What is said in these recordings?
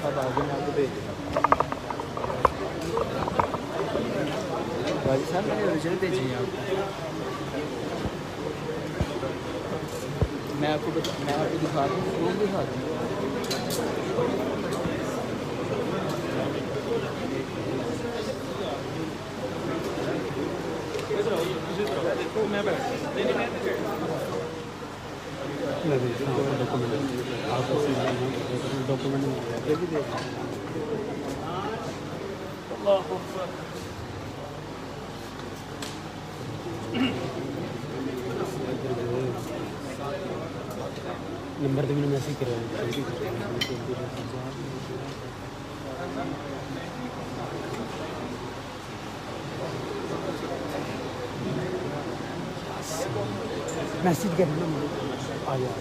صاحب آگے میں آپ کو بھیج دیتا ہوں. غازی صاحب میں نے اوریجنل بھیجی ہے آپ کو. میں آپ کو دکھا دوں پروف دکھا دوں. میں ڈاکومنٹ بھی دیکھ نمبر تو میں نے میسج کرا میسج کرنا آ جا.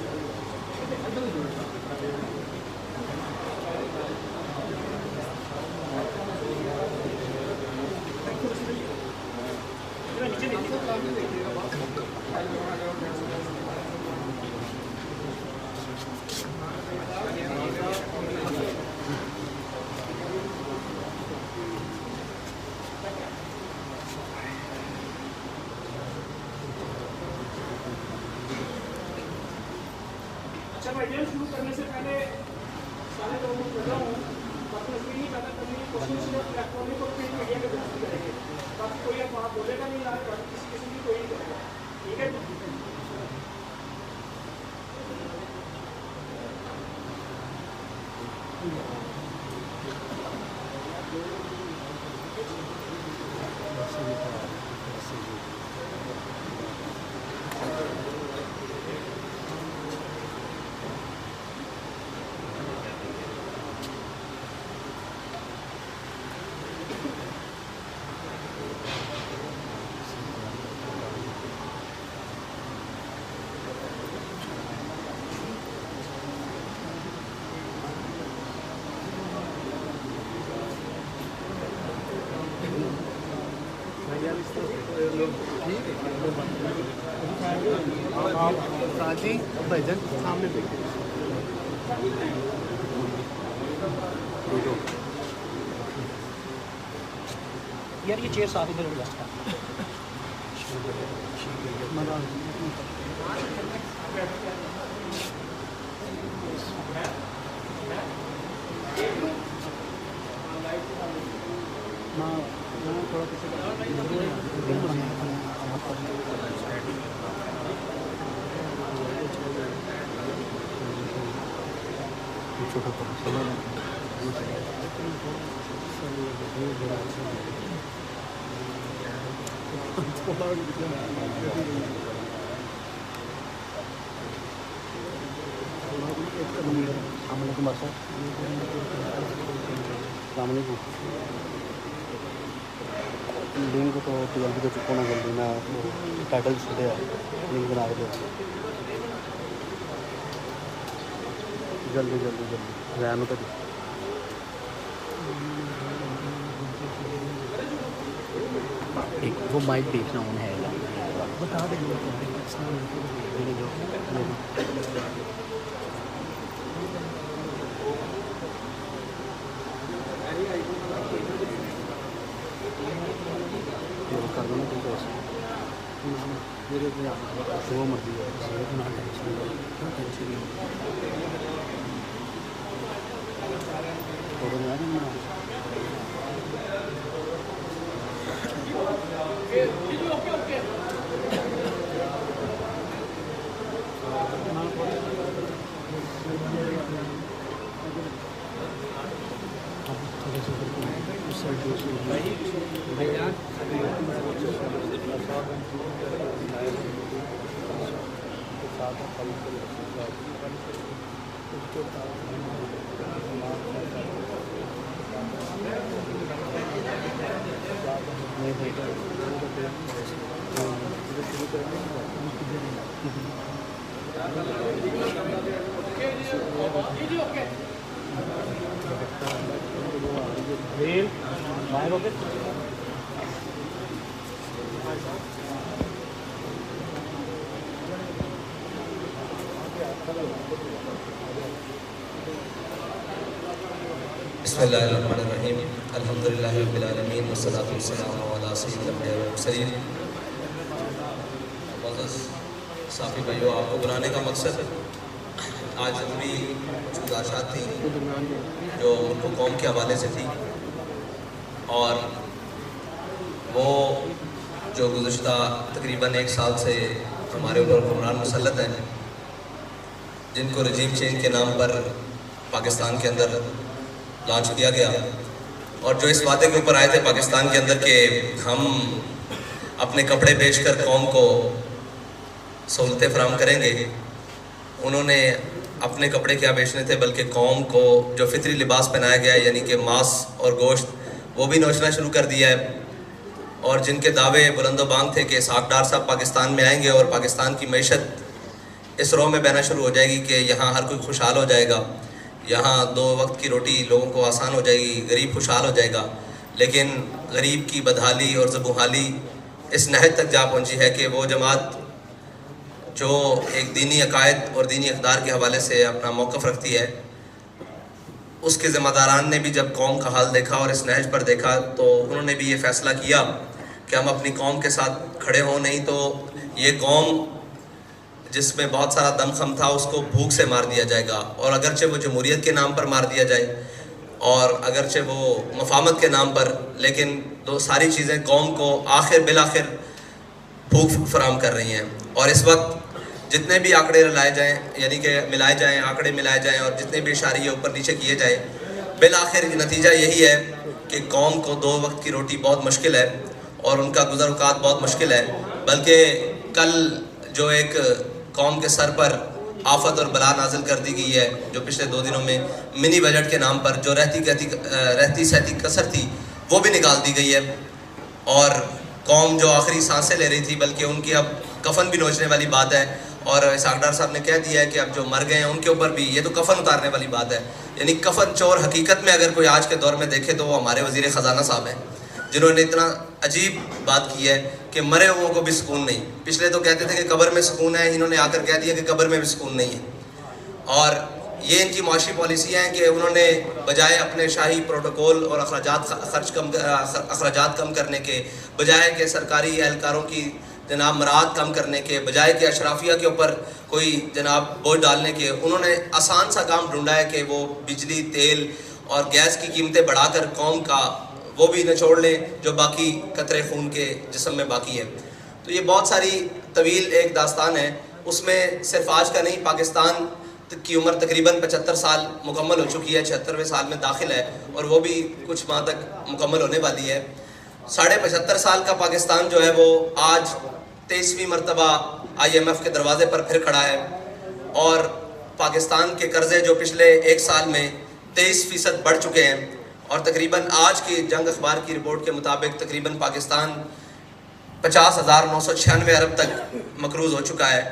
شروع کرنے سے پہلے سارے لوگوں کو بتا ہوں اپنی اسکرین پیدا کرنے کی کوشش صرف الیکٹرانک اور پرنٹ میڈیا کے دوست کریں گے. باقی کوئی اب وہاں بولے گا نہیں یار کسی قسم کی کوئی نہیں کرے گا. ٹھیک ہے. جی بھائی جان سامنے دیکھیں. یار یہ چیئر ساتھ ادھر اڑ جاتا ہے. تھوڑا کسی السلام علیکم بادشاہ. السلام علیکم. لنک تو جلدی تو چکو نا جلدی میں ٹائٹل چھوٹے لنک بنا دے جلدی جلدی جلدی ریم تو وہ مائک دیکھنا ہونا ہے بتا دیں کر دوں جو مرضی بسم اللہ الرحمن الرحیم الحمدللہ رب العالمین والصلاة والسلام علی سید الانبیاء والمرسلین. معزز صافی بھائیو، آپ کو بلانے کا مقصد آج ضروری کچھ گزارشات تھیں جو ملک و قوم کے حوالے سے تھی، اور وہ جو گزشتہ تقریباً 1 سال سے ہمارے اوپر حکمران مسلط ہیں، جن کو رجیم چینج کے نام پر پاکستان کے اندر لانچ کیا گیا، اور جو اس وعدے کے اوپر آئے تھے پاکستان کے اندر کہ ہم اپنے کپڑے بیچ کر قوم کو سہولتیں فراہم کریں گے، انہوں نے اپنے کپڑے کیا بیچنے تھے بلکہ قوم کو جو فطری لباس پہنایا گیا ہے، یعنی کہ ماس اور گوشت، وہ بھی نوچنا شروع کر دیا ہے. اور جن کے دعوے بلند و بانگ تھے کہ اسحاق ڈار صاحب پاکستان میں آئیں گے اور پاکستان کی معیشت اس رو میں بہنا شروع ہو جائے گی کہ یہاں ہر کوئی خوشحال ہو جائے گا، یہاں 2 وقت کی روٹی لوگوں کو آسان ہو جائے گی، غریب خوشحال ہو جائے گا. لیکن غریب کی بدحالی اور زبوحالی اس نہج تک جا پہنچی ہے کہ وہ جماعت جو ایک دینی عقائد اور دینی اقدار کے حوالے سے اپنا موقف رکھتی ہے، اس کے ذمہ داران نے بھی جب قوم کا حال دیکھا اور اس نہج پر دیکھا تو انہوں نے بھی یہ فیصلہ کیا کہ ہم اپنی قوم کے ساتھ کھڑے ہوں، نہیں تو یہ قوم جس میں بہت سارا دم خم تھا اس کو بھوک سے مار دیا جائے گا. اور اگرچہ وہ جمہوریت کے نام پر مار دیا جائے اور اگرچہ وہ مفاہمت کے نام پر، لیکن ساری چیزیں قوم کو بالآخر بھوک فراہم کر رہی ہیں. اور اس وقت جتنے بھی آنکڑے لائے جائیں، یعنی کہ ملائے جائیں، آنکڑے ملائے جائیں اور جتنے بھی اشاریے اوپر نیچے کیے جائیں، بالآخر نتیجہ یہی ہے کہ قوم کو 2 وقت کی روٹی بہت مشکل ہے اور ان کا گزر اوقات بہت مشکل ہے. بلکہ کل جو ایک قوم کے سر پر آفت اور بلا نازل کر دی گئی ہے، جو پچھلے 2 دنوں میں منی بجٹ کے نام پر جو رہتی سہتی کسر تھی وہ بھی نکال دی گئی ہے، اور قوم جو آخری سانسیں لے رہی تھی بلکہ ان کی اب کفن بھی نوچنے والی بات ہے. اور اسحاق ڈار صاحب نے کہہ دیا ہے کہ اب جو مر گئے ہیں ان کے اوپر بھی یہ تو کفن اتارنے والی بات ہے. یعنی کفن چور حقیقت میں اگر کوئی آج کے دور میں دیکھے تو وہ ہمارے وزیر خزانہ صاحب ہیں، جنہوں نے اتنا عجیب بات کی ہے کہ مرے ہوئوں کو بھی سکون نہیں. پچھلے تو کہتے تھے کہ قبر میں سکون ہے، انہوں نے آ کر کہہ دیا کہ قبر میں بھی سکون نہیں ہے. اور یہ ان کی معاشی پالیسیاں ہیں کہ انہوں نے بجائے اپنے شاہی پروٹوکول اور اخراجات کم کرنے کے، بجائے کہ سرکاری اہلکاروں کی جناب مراعات کم کرنے کے، بجائے کہ اشرافیہ کے اوپر کوئی جناب بوجھ ڈالنے کے، انہوں نے آسان سا کام ڈھونڈا ہے کہ وہ بجلی، تیل اور گیس کی قیمتیں بڑھا کر قوم کا وہ بھی نچوڑ لیں جو باقی قطرے خون کے جسم میں باقی ہے. تو یہ بہت ساری طویل ایک داستان ہے، اس میں صرف آج کا نہیں، پاکستان کی عمر تقریباً 75 سال مکمل ہو چکی ہے، 76ویں سال میں داخل ہے اور وہ بھی کچھ ماہ تک مکمل ہونے والی ہے. 75.5 سال کا پاکستان جو ہے وہ آج 23ویں مرتبہ IMF کے دروازے پر پھر کھڑا ہے، اور پاکستان کے قرضے جو پچھلے 1 سال میں 23% بڑھ چکے ہیں، اور تقریباً آج کی جنگ اخبار کی رپورٹ کے مطابق تقریباً پاکستان 50,996 ارب تک مقروض ہو چکا ہے.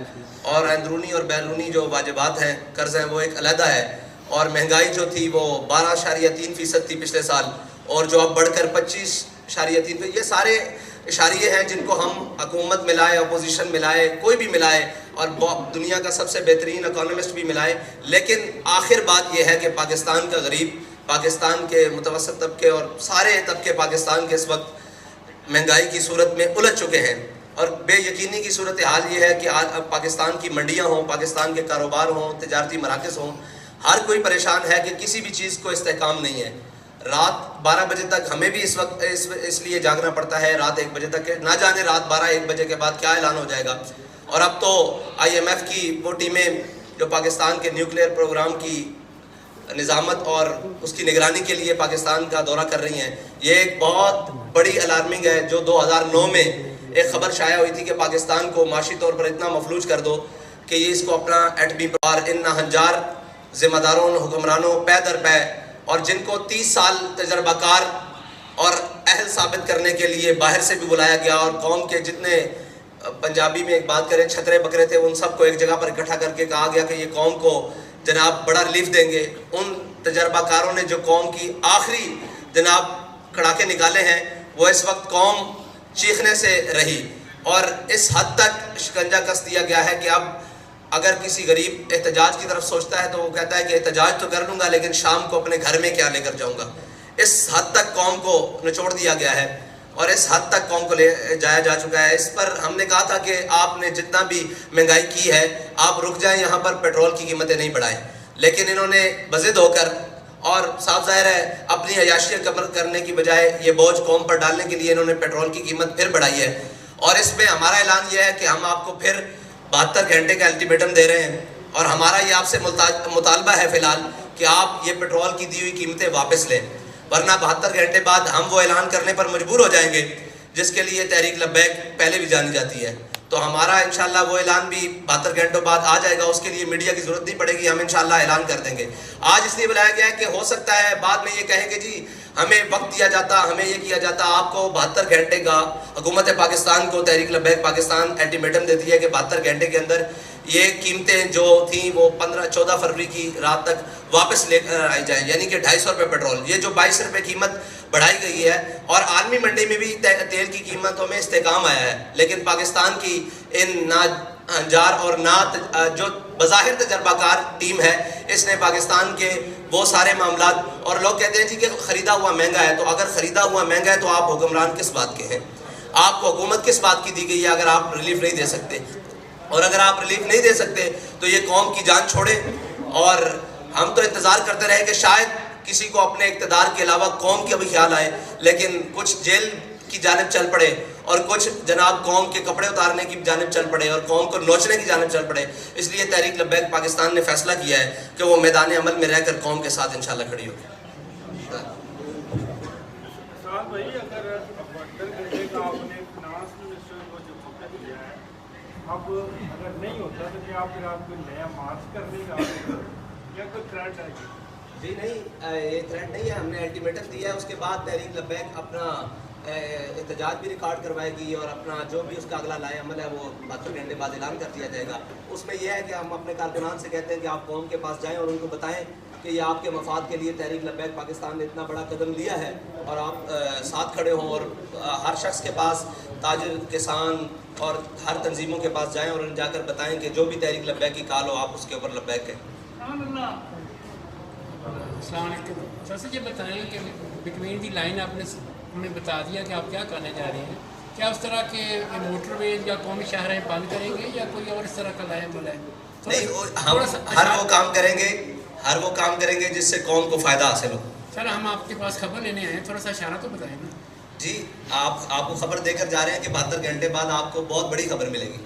اور اندرونی اور بیرونی جو واجبات ہیں، قرض ہیں، وہ ایک علیحدہ ہے. اور مہنگائی جو تھی وہ 12.3% تھی پچھلے سال، اور جو اب بڑھ کر 25.3%. یہ سارے اشاریے ہیں جن کو ہم حکومت ملائے، اپوزیشن ملائے، کوئی بھی ملائے، اور دنیا کا سب سے بہترین اکانومسٹ بھی ملائے، لیکن آخر بات یہ ہے کہ پاکستان کا غریب، پاکستان کے متوسط طبقے اور سارے طبقے پاکستان کے اس وقت مہنگائی کی صورت میں الجھ چکے ہیں. اور بے یقینی کی صورتحال یہ ہے کہ آج اب پاکستان کی منڈیاں ہوں، پاکستان کے کاروبار ہوں، تجارتی مراکز ہوں، ہر کوئی پریشان ہے کہ کسی بھی چیز کو استحکام نہیں ہے. رات 12 بجے تک ہمیں بھی اس وقت اس لیے جاگنا پڑتا ہے، رات 1 بجے تک، نہ جانے رات 12-1 بجے کے بعد کیا اعلان ہو جائے گا. اور اب تو IMF کی وہ ٹیمیں جو پاکستان کے نیوکلیئر پروگرام کی نظامت اور اس کی نگرانی کے لیے پاکستان کا دورہ کر رہی ہیں، یہ ایک بہت بڑی الارمنگ ہے. جو 2009 میں ایک خبر شائع ہوئی تھی کہ پاکستان کو معاشی طور پر اتنا مفلوج کر دو کہ یہ اس کو اپنا ایٹمی پار ان ناہنجار ذمہ داروں، حکمرانوں پے در پے، اور جن کو 30 سال تجربہ کار اور اہل ثابت کرنے کے لیے باہر سے بھی بلایا گیا، اور قوم کے جتنے پنجابی میں ایک بات کریں چھترے بکرے تھے ان سب کو ایک جگہ پر اکٹھا کر کے کہا گیا کہ یہ قوم کو جناب بڑا ریلیف دیں گے. ان تجربہ کاروں نے جو قوم کی آخری جناب کڑاکے نکالے ہیں، وہ اس وقت قوم چیخنے سے رہی، اور اس حد تک شکنجہ کس دیا گیا ہے کہ اب اگر کسی غریب احتجاج کی طرف سوچتا ہے تو وہ کہتا ہے کہ احتجاج تو کر لوں گا لیکن شام کو اپنے گھر میں کیا لے کر جاؤں گا. اس حد تک قوم کو نچوڑ دیا گیا ہے اور اس حد تک قوم کو لے جایا جا چکا ہے. اس پر ہم نے کہا تھا کہ آپ نے جتنا بھی مہنگائی کی ہے آپ رک جائیں, یہاں پر پیٹرول کی قیمتیں نہیں بڑھائیں. لیکن انہوں نے بضد ہو کر اور صاف ظاہر ہے اپنی عیاشیاں کم کرنے کی بجائے یہ بوجھ قوم پر ڈالنے کے لیے انہوں نے پیٹرول کی قیمت پھر بڑھائی ہے. اور اس میں ہمارا اعلان یہ ہے کہ ہم آپ کو پھر 72 گھنٹے کا الٹیمیٹم دے رہے ہیں اور ہمارا یہ آپ سے مطالبہ ہے فی الحال کہ آپ یہ پیٹرول کی دی ہوئی قیمتیں واپس لیں, ورنہ 72 گھنٹے بعد ہم وہ اعلان کرنے پر مجبور ہو جائیں گے جس کے لیے تحریک لبیک پہلے بھی جانی جاتی ہے. تو ہمارا انشاءاللہ وہ اعلان بھی 72 گھنٹوں بعد آ جائے گا, اس کے لیے میڈیا کی ضرورت نہیں پڑے گی, ہم انشاءاللہ اعلان کر دیں گے. آج اس لیے بلایا گیا ہے کہ ہو سکتا ہے بعد میں یہ کہیں کہ جی ہمیں وقت دیا جاتا, ہمیں یہ کیا جاتا. آپ کو 72 گھنٹے کا حکومت پاکستان کو تحریک لبیک پاکستان الٹیمیٹم دیتی ہے کہ 72 گھنٹے کے اندر یہ قیمتیں جو تھیں وہ 14 فروری کی رات تک واپس لے کر آئی جائیں, یعنی کہ 250 روپے پیٹرول, یہ جو 22 روپے قیمت بڑھائی گئی ہے. اور عالمی منڈی میں بھی تیل کی قیمتوں میں استحکام آیا ہے, لیکن پاکستان کی ان ناجار اور جو بظاہر تجربہ کار ٹیم ہے اس نے پاکستان کے وہ سارے معاملات, اور لوگ کہتے ہیں جی کہ خریدا ہوا مہنگا ہے, تو اگر خریدا ہوا مہنگا ہے تو آپ حکمران کس بات کے ہیں, آپ کو حکومت کس بات کی دی گئی ہے اگر آپ ریلیف نہیں دے سکتے. اور اگر آپ ریلیف نہیں دے سکتے تو یہ قوم کی جان چھوڑے. اور ہم تو انتظار کرتے رہے کہ شاید کسی کو اپنے اقتدار کے علاوہ قوم کا بھی خیال آئے, لیکن کچھ جیل کی جانب چل پڑے اور کچھ جناب قوم کے کپڑے اتارنے کی جانب چل پڑے اور قوم کو نوچنے کی جانب چل پڑے. اس لیے تحریک لبیک پاکستان نے فیصلہ کیا ہے کہ وہ میدان عمل میں رہ کر قوم کے ساتھ انشاءاللہ کھڑی ہوگی. صاحب بھائی اگر 72 گھنٹے کا آپ نے فنانس منسٹر کو جو وقت دیا ہے, اب اگر نہیں ہوتا تو کیا پھر آپ کوئی نیا مارچ کرنے کا یا کوئی تھریٹ ہے؟ جی نہیں, یہ تھریٹ نہیں ہے, ہم نے الٹیمیٹم دیا ہے. اس کے بعد تحریک لبیک اپنا احتجاج بھی ریکارڈ کروائے گی اور اپنا جو بھی اس کا اگلا لائے عمل ہے وہ 72 گھنٹے بعد اعلان کر دیا جائے گا. اس میں یہ ہے کہ ہم اپنے کارکنان سے کہتے ہیں کہ آپ قوم کے پاس جائیں اور ان کو بتائیں کہ یہ آپ کے مفاد کے لیے تحریک لبیک پاکستان نے اتنا بڑا قدم لیا ہے اور آپ ساتھ کھڑے ہوں, اور ہر شخص کے پاس, تاجر, کسان اور ہر تنظیموں کے پاس جائیں اور ان جا کر بتائیں کہ جو بھی تحریک لبیک کی کال ہو آپ اس کے اوپر لبیک ہیں. السلام علیکم. سر سے یہ بتائیں کہ بٹوین دی لائن آپ نے ہمیں بتا دیا کہ آپ کیا کرنے جا رہے ہیں, کیا اس طرح کے موٹر ویز یا قومی شاہراہیں بند کریں گے یا کوئی اور اس طرح کا لائن عمل ہے؟ نہیں, ہم ہر وہ کام کریں گے جس سے قوم کو فائدہ حاصل ہو. سر ہم آپ کے پاس خبر لینے آئے ہیں, تھوڑا سا اشارہ تو بتائیں نا. جی آپ کو خبر دے کر جا رہے ہیں کہ 72 گھنٹے بعد آپ کو بہت بڑی خبر ملے گی.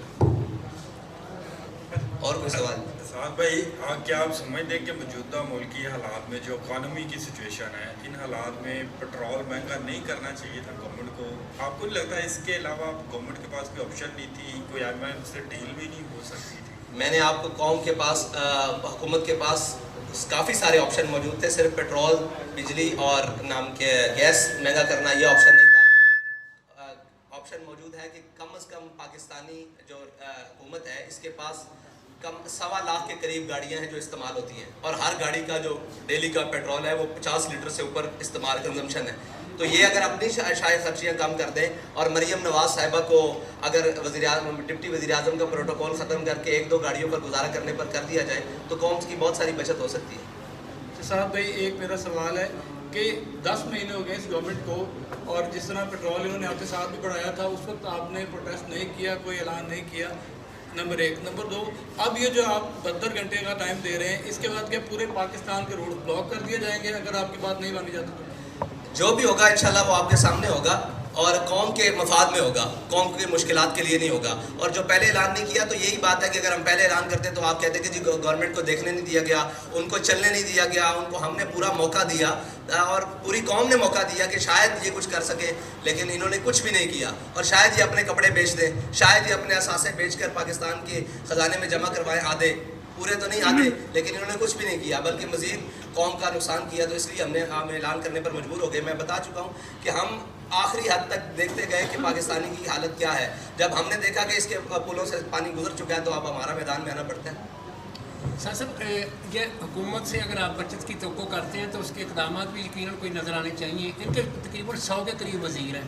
اور کوئی سوال؟ صاحب بھائی کیا آپ سمجھتے ہیں کہ موجودہ ملکی حالات میں جو اکانومی کی سچویشن ہے, ان حالات میں پیٹرول مہنگا نہیں کرنا چاہیے تھا گورنمنٹ کو؟ آپ کو نہیں لگتا ہے اس کے علاوہ گورنمنٹ کے پاس کوئی آپشن نہیں تھی, کوئی IMF سے ڈیل بھی نہیں ہو سکتی تھی؟ میں نے آپ کو قوم کے پاس, حکومت کے پاز کافی سارے آپشن موجود تھے, صرف پیٹرول, بجلی اور نام کے گیس مہنگا کرنا یہ آپشن نہیں تھا. آپشن موجود ہے کہ کم از کم پاکستانی جو حکومت ہے اس کے پاس 1.25 لاکھ کے قریب گاڑیاں ہیں جو استعمال ہوتی ہیں, اور ہر گاڑی کا جو ڈیلی کا پیٹرول ہے وہ 50 لیٹر سے اوپر استعمال کنزمپشن ہے. تو یہ اگر اپنی شائع خرچیاں کم کر دیں اور مریم نواز صاحبہ کو اگر ڈپٹی وزیر اعظم کا پروٹوکول ختم کر کے 1-2 گاڑیوں پر گزارا کرنے پر کر دیا جائے تو قوم کی بہت ساری بچت ہو سکتی ہے. صاحب بھائی ایک میرا سوال ہے کہ 10 مہینے ہو گئے اس گورنمنٹ کو, اور جس طرح پیٹرول انہوں نے آپ کے ساتھ بھی بڑھایا تھا اس وقت آپ نے پروٹیسٹ نہیں کیا, کوئی اعلان نہیں کیا, نمبر 1. نمبر 2, اب یہ جو آپ 72 گھنٹے کا ٹائم دے رہے ہیں اس کے بعد کیا پورے پاکستان کے روڈ بلاک کر دیے جائیں گے اگر آپ کی بات نہیں مانی جاتی تو؟ جو بھی ہوگا انشاءاللہ وہ آپ کے سامنے ہوگا اور قوم کے مفاد میں ہوگا, قوم کی مشکلات کے لیے نہیں ہوگا. اور جو پہلے اعلان نہیں کیا تو یہی بات ہے کہ اگر ہم پہلے اعلان کرتے تو آپ کہتے کہ جی گورنمنٹ کو دیکھنے نہیں دیا گیا, ان کو چلنے نہیں دیا گیا, ان کو ہم نے پورا موقع دیا اور پوری قوم نے موقع دیا کہ شاید یہ کچھ کر سکے, لیکن انہوں نے کچھ بھی نہیں کیا. اور شاید یہ اپنے کپڑے بیچ دیں, شاید یہ اپنے اثاثے بیچ کر پاکستان کے خزانے میں جمع کروائیں, آدھے, پورے تو نہیں آتے, لیکن انہوں نے کچھ بھی نہیں کیا بلکہ مزید قوم کا نقصان کیا. تو اس لیے ہم اعلان کرنے پر مجبور ہو گئے. میں بتا چکا ہوں کہ ہم آخری حد تک دیکھتے گئے کہ پاکستانی کی حالت کیا ہے. جب ہم نے دیکھا کہ اس کے پلوں سے پانی گزر چکا ہے تو اب ہمارا میدان میں آنا پڑتا ہے. صاحب یہ حکومت سے اگر آپ بچت کی توقع کرتے ہیں تو اس کے اقدامات بھی یقیناً کوئی نظر آنے چاہیے. ان کے تقریباً 100 کے قریب وزیر ہیں,